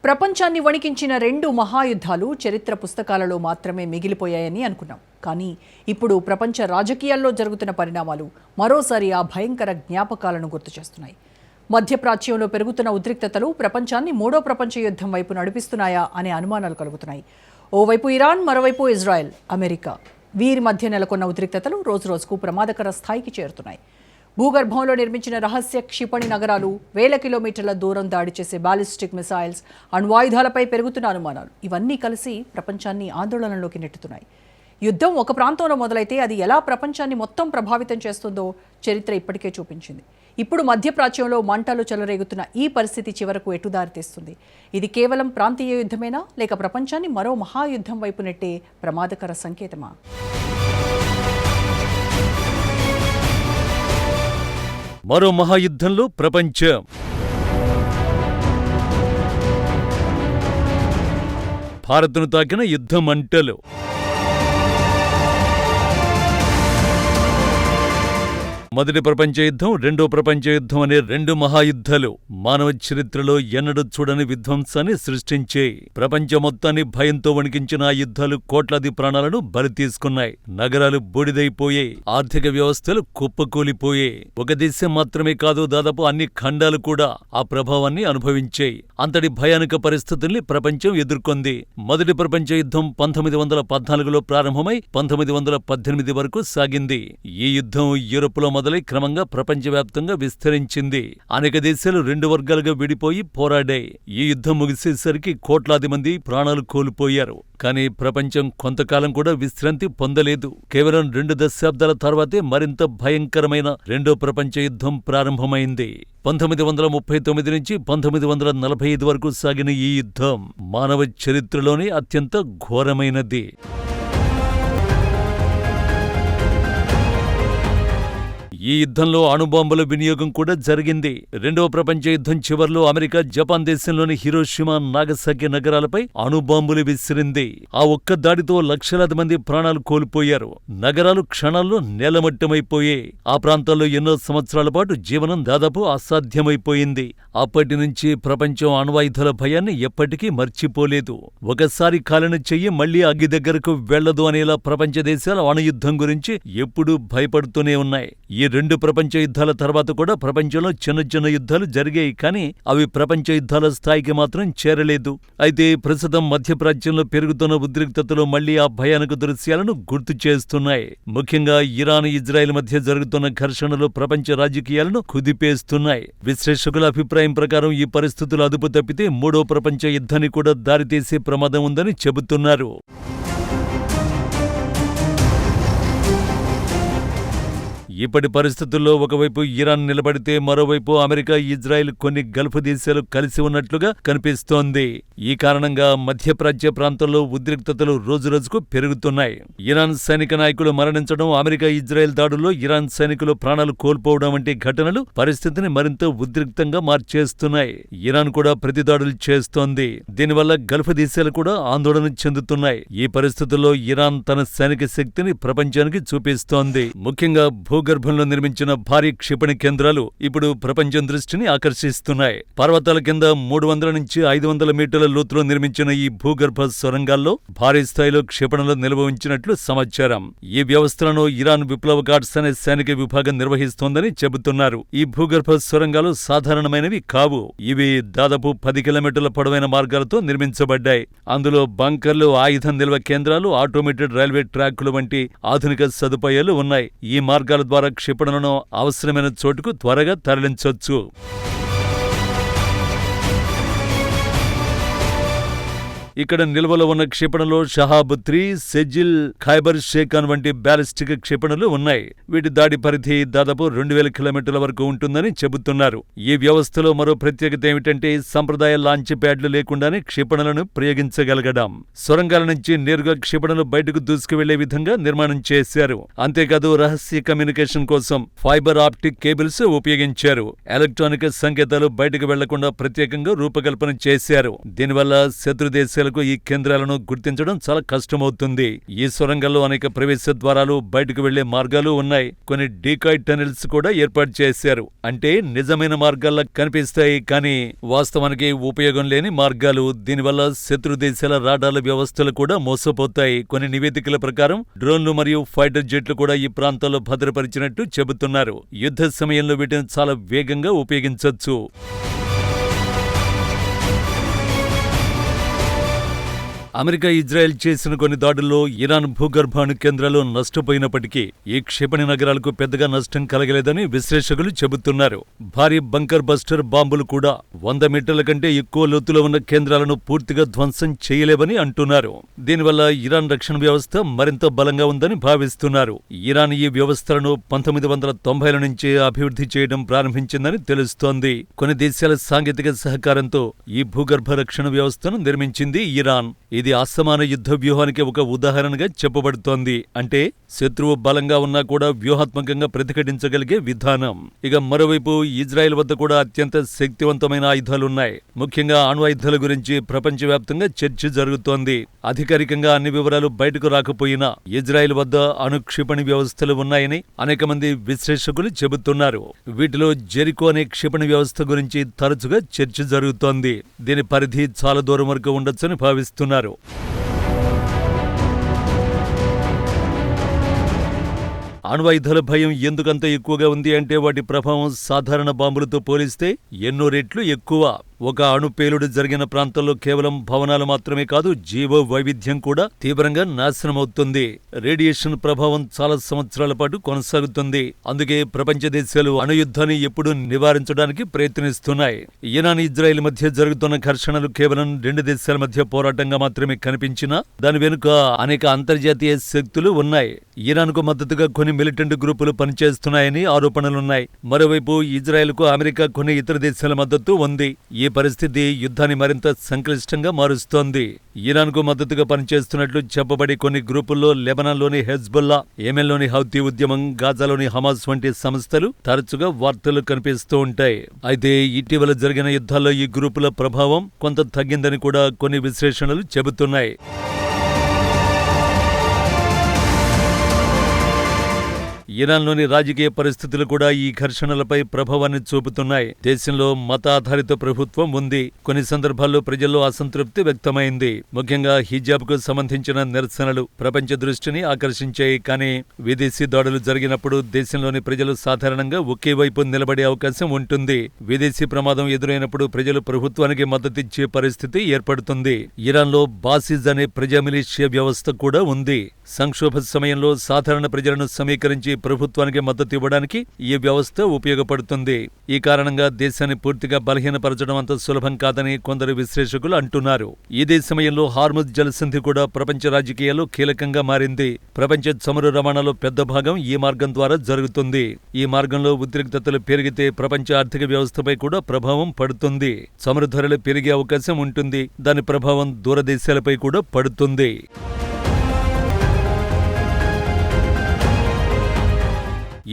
ప్రపంచాన్ని వణికించిన 2 మహాయుద్ధాలు చరిత్ర పుస్తకాలలో మాత్రమే మిగిలిపోయాయని అనుకున్నాం. కానీ ఇప్పుడు ప్రపంచ రాజకీయాల్లో జరుగుతున్న పరిణామాలు మరోసారి ఆ భయంకర జ్ఞాపకాలను గుర్తు చేస్తున్నాయి. మధ్యప్రాచ్యంలో పెరుగుతున్న ఉద్రిక్తతలు ప్రపంచాన్ని మూడో ప్రపంచ యుద్ధం వైపు నడిపిస్తున్నాయా అనే అనుమానాలు కలుగుతున్నాయి. ఓవైపు ఇరాన్, మరోవైపు ఇజ్రాయెల్, అమెరికా. వీరి మధ్య నెలకొన్న ఉద్రిక్తతలు రోజురోజుకు ప్రమాదకర స్థాయికి చేరుతున్నాయి. భూగర్భంలో నిర్మించిన రహస్య క్షిపణి నగరాలు, వేల కిలోమీటర్ల దూరం దాడి చేసే బాలిస్టిక్ మిసైల్స్, అణ్వాయుధాలపై పెరుగుతున్న అనుమానాలు ఇవన్నీ కలిసి ప్రపంచాన్ని ఆందోళనలోకి నెట్టుతున్నాయి. యుద్ధం ఒక ప్రాంతంలో మొదలైతే అది ఎలా ప్రపంచాన్ని మొత్తం ప్రభావితం చేస్తుందో చరిత్ర ఇప్పటికే చూపించింది. ఇప్పుడు మధ్యప్రాచ్యంలో మంటలు చెలరేగుతున్న ఈ పరిస్థితి చివరకు ఎటు దారితీస్తుంది? ఇది కేవలం ప్రాంతీయ యుద్ధమేనా, లేక ప్రపంచాన్ని మరో మహాయుద్ధం వైపు నెట్టే ప్రమాదకర సంకేతమా? మరో మహాయుద్ధంలో ప్రపంచం. భారత్ను తాకిన యుద్ధ మంటలు. మొదటి ప్రపంచ యుద్ధం, రెండో ప్రపంచ యుద్ధం అనే 2 మహాయుద్ధాలు మానవ చరిత్రలో ఎన్నడూ చూడని విధ్వంసాన్ని సృష్టించే ప్రపంచం మొత్తాన్ని భయంతో వణికించిన ఆ యుద్ధాలు కోట్లాది ప్రాణాలను బలి తీసుకున్నాయి. నగరాలు బూడిదైపోయాయి, ఆర్థిక వ్యవస్థలు కుప్పకూలిపోయాయి. ఒక దేశం మాత్రమే కాదు, దాదాపు అన్ని ఖండాలు కూడా ఆ ప్రభావాన్ని అనుభవించాయి. అంతటి భయానక పరిస్థితుల్ని ప్రపంచం ఎదుర్కొంది. మొదటి ప్రపంచ యుద్ధం 1914లో ప్రారంభమై 1918 వరకు సాగింది. ఈ యుద్ధం యూరోప్లో మొదలై క్రమంగా ప్రపంచవ్యాప్తంగా విస్తరించింది. అనేక దేశాలు 2 వర్గాలుగా విడిపోయి పోరాడాయి. ఈ యుద్ధం ముగిసేసరికి కోట్లాది మంది ప్రాణాలు కోల్పోయారు. కానీ ప్రపంచం కొంతకాలం కూడా విశ్రాంతి పొందలేదు. కేవలం 2 దశాబ్దాల తర్వాతే మరింత భయంకరమైన రెండో ప్రపంచ యుద్ధం ప్రారంభమైంది. 1939 నుంచి 1945 వరకు సాగిన ఈ యుద్ధం మానవ చరిత్రలోనే అత్యంత ఘోరమైనది. ఈ యుద్ధంలో అణుబాంబుల వినియోగం కూడా జరిగింది. రెండవ ప్రపంచ యుద్ధం చివర్లో అమెరికా జపాన్ దేశంలోని హిరోషిమా, నాగసాకి నగరాలపై అణుబాంబులు విసిరింది. ఆ ఒక్క దాడితో లక్షలాది మంది ప్రాణాలు కోల్పోయారు. నగరాలు క్షణాల్లో నేలమట్టమైపోయాయి. ఆ ప్రాంతాల్లో ఎన్నో సంవత్సరాల పాటు జీవనం దాదాపు అసాధ్యమైపోయింది. అప్పటి నుంచి ప్రపంచం అణ్వాయుధాల భయాన్ని ఎప్పటికీ మర్చిపోలేదు. ఒకసారి కాలిన చెయ్యి మళ్లీ అగ్గి దగ్గరకు వెళ్లదు అనేలా ప్రపంచ దేశాల అణుయుద్ధం గురించి ఎప్పుడూ భయపడుతూనే ఉన్నాయి. ఈ 2 ప్రపంచ యుద్ధాల తర్వాత కూడా ప్రపంచంలో చిన్న చిన్న యుద్ధాలు జరిగాయి, కానీ అవి ప్రపంచ యుద్ధాల స్థాయికి మాత్రం చేరలేదు. అయితే ప్రస్తుతం మధ్యప్రాచ్యంలో పెరుగుతున్న ఉద్రిక్తతలు మళ్లీ ఆ భయానక దృశ్యాలను గుర్తు చేస్తున్నాయి. ముఖ్యంగా ఇరాన్, ఇజ్రాయెల్ మధ్య జరుగుతున్న ఘర్షణలు ప్రపంచ రాజకీయాలను కుదిపేస్తున్నాయి. విశ్లేషకుల అభిప్రాయం ప్రకారం ఈ పరిస్థితులు అదుపు తప్పితే మూడో ప్రపంచ యుద్ధాన్ని కూడా దారితీసే ప్రమాదం ఉందని చెబుతున్నారు. ఇప్పటి పరిస్థితుల్లో ఒకవైపు ఇరాన్ నిలబడితే మరోవైపు అమెరికా, ఇజ్రాయెల్, కొన్ని గల్ఫ్ దేశాలు కలిసి ఉన్నట్లుగా కనిపిస్తోంది. ఈ కారణంగా మధ్యప్రాచ్య ప్రాంతంలో ఉద్రిక్తతలు రోజురోజుకు పెరుగుతున్నాయి. ఇరాన్ సైనిక నాయకులు మరణించడం, అమెరికా, ఇజ్రాయెల్ దాడుల్లో ఇరాన్ సైనికులు ప్రాణాలు కోల్పోవడం వంటి ఘటనలు పరిస్థితిని మరింత ఉద్రిక్తంగా మార్చేస్తున్నాయి. ఇరాన్ కూడా ప్రతిదాడులు చేస్తోంది. దీనివల్ల గల్ఫ్ దేశాలు కూడా ఆందోళన చెందుతున్నాయి. ఈ పరిస్థితుల్లో ఇరాన్ తన సైనిక శక్తిని ప్రపంచానికి చూపిస్తోంది. ముఖ్యంగా భూగర్భంలో నిర్మించిన భారీ క్షిపణి కేంద్రాలు ఇప్పుడు ప్రపంచం దృష్టిని ఆకర్షిస్తున్నాయి. పర్వతాల కింద 300 నుంచి 500 మీటర్ల లోతులో నిర్మించిన ఈ భూగర్భ సొరంగాల్లో భారీ స్థాయిలో క్షిపణులు నిల్వ ఉంచినట్లు సమాచారం. ఈ వ్యవస్థలను ఇరాన్ విప్లవ గార్డ్స్ అనే సైనిక విభాగం నిర్వహిస్తోందని చెబుతున్నారు. ఈ భూగర్భ సొరంగాలు సాధారణమైనవి కావు. ఇవి దాదాపు 10 కిలోమీటర్ల పొడవైన మార్గాలతో నిర్మించబడ్డాయి. అందులో బంకర్లు, ఆయుధ నిల్వ కేంద్రాలు, ఆటోమేటెడ్ రైల్వే ట్రాక్లు వంటి ఆధునిక సదుపాయాలు ఉన్నాయి. ఈ మార్గాల ద్వారా క్షిపణులను అవసరమైన చోటుకు త్వరగా తరలించొచ్చు. ఇక్కడ నిల్వలో ఉన్న క్షిపణులు షహాబ్ 3, సెజిల్, ఖైబర్ షేఖాన్ వంటి బ్యాలిస్టిక్ క్షిపణులు ఉన్నాయి. వీటి దాడి పరిధి దాదాపు 2000 కిలోమీటర్ల వరకు ఉంటుందని చెబుతున్నారు. ఈ వ్యవస్థలో మరో ప్రత్యేకత ఏమిటంటే సంప్రదాయ లాంచ్ ప్యాడ్లు లేకుండానే క్షిపణులను ప్రయోగించగలగడం. సొరంగాల నుంచి నేరుగా క్షిపణులు బయటకు దూసుకువెళ్లే విధంగా నిర్మాణం చేశారు. అంతేకాదు రహస్య కమ్యూనికేషన్ కోసం ఫైబర్ ఆప్టిక్ కేబుల్స్ ఉపయోగించారు. ఎలక్ట్రానిక్ సంకేతాలు బయటకు వెళ్లకుండా ప్రత్యేకంగా రూపకల్పన చేశారు. దీనివల్ల శత్రు దేశాల ప్రజలకు ఈ కేంద్రాలను గుర్తించడం చాలా కష్టమవుతుంది. ఈ సొరంగాల్లో అనేక ప్రవేశ ద్వారాలు, బయటకు వెళ్లే మార్గాలు ఉన్నాయి. కొన్ని డీకాయ్ టనెల్స్ కూడా ఏర్పాటు చేశారు. అంటే నిజమైన మార్గాల్లా కనిపిస్తాయి, కానీ వాస్తవానికి ఉపయోగం లేని మార్గాలు. దీనివల్ల శత్రు దేశాల రాడార్ల వ్యవస్థలు కూడా మోసపోతాయి. కొన్ని నివేదికల ప్రకారం డ్రోన్లు మరియు ఫైటర్ జెట్లు కూడా ఈ ప్రాంతాల్లో భద్రపరిచినట్టు చెబుతున్నారు. యుద్ధ సమయంలో వీటిని చాలా వేగంగా ఉపయోగించొచ్చు. అమెరికా, ఇజ్రాయెల్ చేసిన కొన్ని దాడుల్లో ఇరాన్ భూగర్భ అణు కేంద్రాలు నష్టపోయినప్పటికీ ఈ క్షిపణి నగరాలకు పెద్దగా నష్టం కలగలేదని విశ్లేషకులు చెబుతున్నారు. భారీ బంకర్ బస్టర్ బాంబులు కూడా 100 మీటర్ల కంటే ఎక్కువ లోతులో ఉన్న కేంద్రాలను పూర్తిగా ధ్వంసం చేయలేవని అంటున్నారు. దీనివల్ల ఇరాన్ రక్షణ వ్యవస్థ మరింత బలంగా ఉందని భావిస్తున్నారు. ఇరాన్ ఈ వ్యవస్థలను 1990ల నుంచే అభివృద్ధి చేయడం ప్రారంభించిందని తెలుస్తోంది. కొన్ని దేశాల సాంకేతిక సహకారంతో ఈ భూగర్భ రక్షణ వ్యవస్థను నిర్మించింది ఇరాన్. ఇది అసమాన యుద్ధ వ్యూహానికి ఒక ఉదాహరణగా చెప్పబడుతోంది. అంటే శత్రువు బలంగా ఉన్నా కూడా వ్యూహాత్మకంగా ప్రతిఘటించగలిగే విధానం. ఇక మరోవైపు ఇజ్రాయెల్ వద్ద కూడా అత్యంత శక్తివంతమైన ఆయుధాలున్నాయి. ముఖ్యంగా అణ్వాయుధాల గురించి ప్రపంచవ్యాప్తంగా చర్చ జరుగుతోంది. అధికారికంగా అన్ని వివరాలు బయటకు రాకపోయినా ఇజ్రాయెల్ వద్ద అణు క్షిపణి వ్యవస్థలు ఉన్నాయని అనేక మంది విశ్లేషకులు చెబుతున్నారు. వీటిలో జెరికో అనే క్షిపణి వ్యవస్థ గురించి తరచుగా చర్చ జరుగుతోంది. దీని పరిధి చాలా దూరం వరకు ఉండొచ్చని భావిస్తున్నారు. అణ్వాయుధాల భయం ఎందుకంత ఎక్కువగా ఉంది అంటే వాటి ప్రభావం సాధారణ బాంబులతో పోలిస్తే ఎన్నో రెట్లు ఎక్కువ. ఒక అణు పేలుడు జరిగిన ప్రాంతంలో కేవలం భవనాలు మాత్రమే కాదు, జీవ వైవిధ్యం కూడా తీవ్రంగా నాశనమవుతుంది. రేడియేషన్ ప్రభావం చాలా సంవత్సరాల పాటు కొనసాగుతుంది. అందుకే ప్రపంచ దేశాలు అణుయుద్ధాన్ని ఎప్పుడూ నివారించడానికి ప్రయత్నిస్తున్నాయి. ఇరాన్, ఇజ్రాయెల్ మధ్య జరుగుతున్న ఘర్షణలు కేవలం 2 దేశాల మధ్య పోరాటంగా మాత్రమే కనిపించినా దాని వెనుక అనేక అంతర్జాతీయ శక్తులు ఉన్నాయి. ఇరాన్కు మద్దతుగా కొన్ని మిలిటెంట్ గ్రూపులు పనిచేస్తున్నాయని ఆరోపణలున్నాయి. మరోవైపు ఇజ్రాయెల్కు అమెరికా, కొన్ని ఇతర దేశాల మద్దతు ఉంది. ఈ పరిస్థితి యుద్ధాన్ని మరింత సంక్లిష్టంగా మారుస్తోంది. ఇరాన్కు మద్దతుగా పనిచేస్తున్నట్లు చెప్పబడి కొన్ని గ్రూపుల్లో లెబనాన్లోని హెజ్బొల్లా, యెమెన్లోని హౌతీ ఉద్యమం, గాజాలోని హమాస్ వంటి సంస్థలు తరచుగా వార్తలు కనిపిస్తూ ఉంటాయి. అయితే ఇటీవల జరిగిన యుద్ధాల్లో ఈ గ్రూపుల ప్రభావం కొంత తగ్గిందని కూడా కొన్ని విశ్లేషణలు చెబుతున్నాయి. ఇరాన్లోని రాజకీయ పరిస్థితులు కూడా ఈ ఘర్షణలపై ప్రభావాన్ని చూపుతున్నాయి. దేశంలో మతాధారిత ప్రభుత్వం ఉంది. కొన్ని సందర్భాల్లో ప్రజల్లో అసంతృప్తి వ్యక్తమైంది. ముఖ్యంగా హిజాబ్కు సంబంధించిన నిరసనలు ప్రపంచ దృష్టిని ఆకర్షించాయి. కానీ విదేశీ దాడులు జరిగినప్పుడు దేశంలోని ప్రజలు సాధారణంగా ఒకే వైపు నిలబడే అవకాశం ఉంటుంది. విదేశీ ప్రమాదం ఎదురైనప్పుడు ప్రజలు ప్రభుత్వానికి మద్దతిచ్చే పరిస్థితి ఏర్పడుతుంది. ఇరాన్లో బాసిజ్ అనే ప్రజా మిలిషియా వ్యవస్థ కూడా ఉంది. సంక్షోభ సమయంలో సాధారణ ప్రజలను సమీకరించి ప్రభుత్వానికి మద్దతు ఇవ్వడానికి ఈ వ్యవస్థ ఉపయోగపడుతుంది. ఈ కారణంగా దేశాన్ని పూర్తిగా బలహీనపరచడం అంత సులభం కాదని కొందరు విశ్లేషకులు అంటున్నారు. ఇదే సమయంలో హార్ముజ్ జలసంధి కూడా ప్రపంచ రాజకీయాల్లో కీలకంగా మారింది. ప్రపంచ చమురు రవాణాలో పెద్ద భాగం ఈ మార్గం ద్వారా జరుగుతుంది. ఈ మార్గంలో ఉద్రిక్తతలు పెరిగితే ప్రపంచ ఆర్థిక వ్యవస్థపై కూడా ప్రభావం పడుతుంది. చమురు ధరలు పెరిగే అవకాశం ఉంటుంది. దాని ప్రభావం దూరదేశాలపై కూడా పడుతుంది.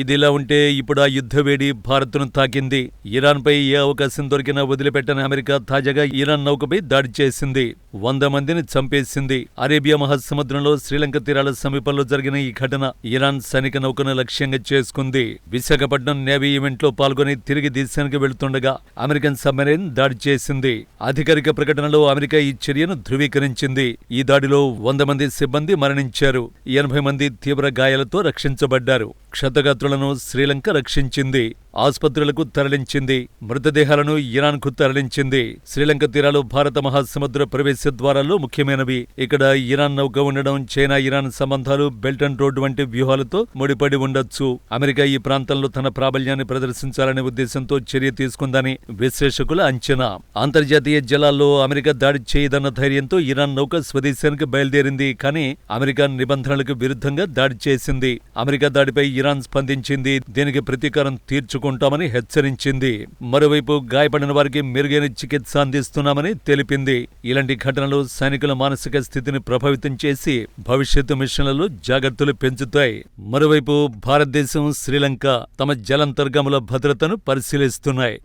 ఇదిలా ఉంటే ఇప్పుడు ఆ యుద్ధ వేడి భారత్ను తాకింది. ఇరాన్పై ఏ అవకాశం దొరికినా వదిలిపెట్టని అమెరికా తాజాగా ఇరాన్ నౌకపై దాడి చేసింది. 100 మందిని చంపేసింది. అరేబియా మహాసముద్రంలో శ్రీలంక తీరాల సమీపంలో జరిగిన ఈ ఘటన ఇరాన్ సైనిక నౌకను లక్ష్యంగా చేసుకుంది. విశాఖపట్నం నేవీ ఈవెంట్లో పాల్గొని తిరిగి దేశానికి వెళుతుండగా అమెరికన్ సబ్మెరైన్ దాడి చేసింది. అధికారిక ప్రకటనలో అమెరికా ఈ చర్యను ధృవీకరించింది. ఈ దాడిలో 100 మంది సిబ్బంది మరణించారు. 80 మంది తీవ్ర గాయాలతో రక్షించబడ్డారు. క్షతగాత్రులను శ్రీలంక రక్షించింది. ఆసుపత్రులకు తరలించింది. మృతదేహాలను ఇరాన్కు తరలించింది. శ్రీలంక తీరాలు భారత మహాసముద్ర ప్రవేశ ద్వారాల్లో ముఖ్యమైనవి. ఇక్కడ ఇరాన్ నౌక ఉండడం చైనా ఇరాన్ సంబంధాలు బెల్ట్ అండ్ రోడ్ వంటి వ్యూహాలతో ముడిపడి ఉండొచ్చు. అమెరికా ఈ ప్రాంతంలో తన ప్రాబల్యాన్ని ప్రదర్శించాలనే ఉద్దేశంతో చర్య తీసుకుందని విశ్లేషకుల అంచనా. అంతర్జాతీయ జలాల్లో అమెరికా దాడి చేయదన్న ధైర్యంతో ఇరాన్ నౌక స్వదేశానికి బయలుదేరింది. కానీ అమెరికా నిబంధనలకు విరుద్ధంగా దాడి చేసింది. అమెరికా దాడిపై ఇరాన్ స్పందించింది. దీనికి ప్రతీకారం తీర్చుకుంటామని హెచ్చరించింది. మరోవైపు గాయపడిన వారికి మెరుగైన చికిత్స అందిస్తున్నామని తెలిపింది. ఇలాంటి ఘటనలు సైనికుల మానసిక స్థితిని ప్రభావితం చేసి భవిష్యత్తు మిషన్లలో జాగ్రత్తలు పెంచుతాయి. మరోవైపు భారతదేశం, శ్రీలంక తమ జలాంతర్గాముల భద్రతను పరిశీలిస్తున్నాయి.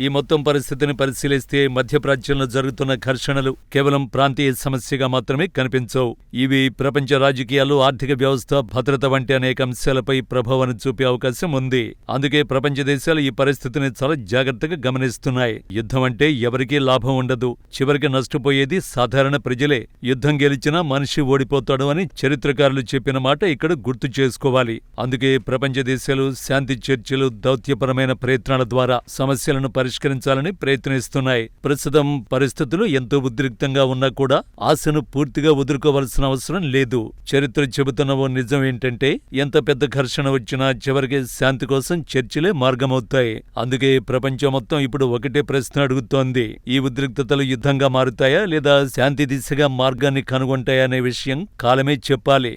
ఈ మొత్తం పరిస్థితిని పరిశీలిస్తే మధ్యప్రాచ్యంలో జరుగుతున్న ఘర్షణలు కేవలం ప్రాంతీయ సమస్యగా మాత్రమే కనిపించవు. ఇవి ప్రపంచ రాజకీయాలు, ఆర్థిక వ్యవస్థ, భద్రత వంటి అనేక అంశాలపై ప్రభావాన్ని చూపే అవకాశం ఉంది. అందుకే ప్రపంచ దేశాలు ఈ పరిస్థితిని చాలా జాగ్రత్తగా గమనిస్తున్నాయి. యుద్ధం అంటే ఎవరికీ లాభం ఉండదు, చివరికి నష్టపోయేది సాధారణ ప్రజలే. యుద్ధం గెలిచినా మనిషి ఓడిపోతాడు అని చరిత్రకారులు చెప్పిన మాట ఇక్కడ గుర్తు చేసుకోవాలి. అందుకే ప్రపంచ దేశాలు శాంతి చర్చలు, దౌత్యపరమైన ప్రయత్నాల ద్వారా సమస్యలను పరిష్కరించాలని ప్రయత్నిస్తున్నాయి. ప్రస్తుతం పరిస్థితులు ఎంతో ఉద్రిక్తంగా ఉన్నా కూడా ఆశను పూర్తిగా వదులుకోవాల్సిన అవసరం లేదు. చరిత్ర చెబుతున్న ఓ నిజం ఏంటంటే, ఎంత పెద్ద ఘర్షణ వచ్చినా చివరికి శాంతి కోసం చర్చలే మార్గమవుతాయి. అందుకే ప్రపంచం మొత్తం ఇప్పుడు ఒకటే ప్రశ్న అడుగుతోంది: ఈ ఉద్రిక్తతలు యుద్ధంగా మారుతాయా లేదా శాంతి దిశగా మార్గాన్ని కనుగొంటాయా అనే విషయం కాలమే చెప్పాలి.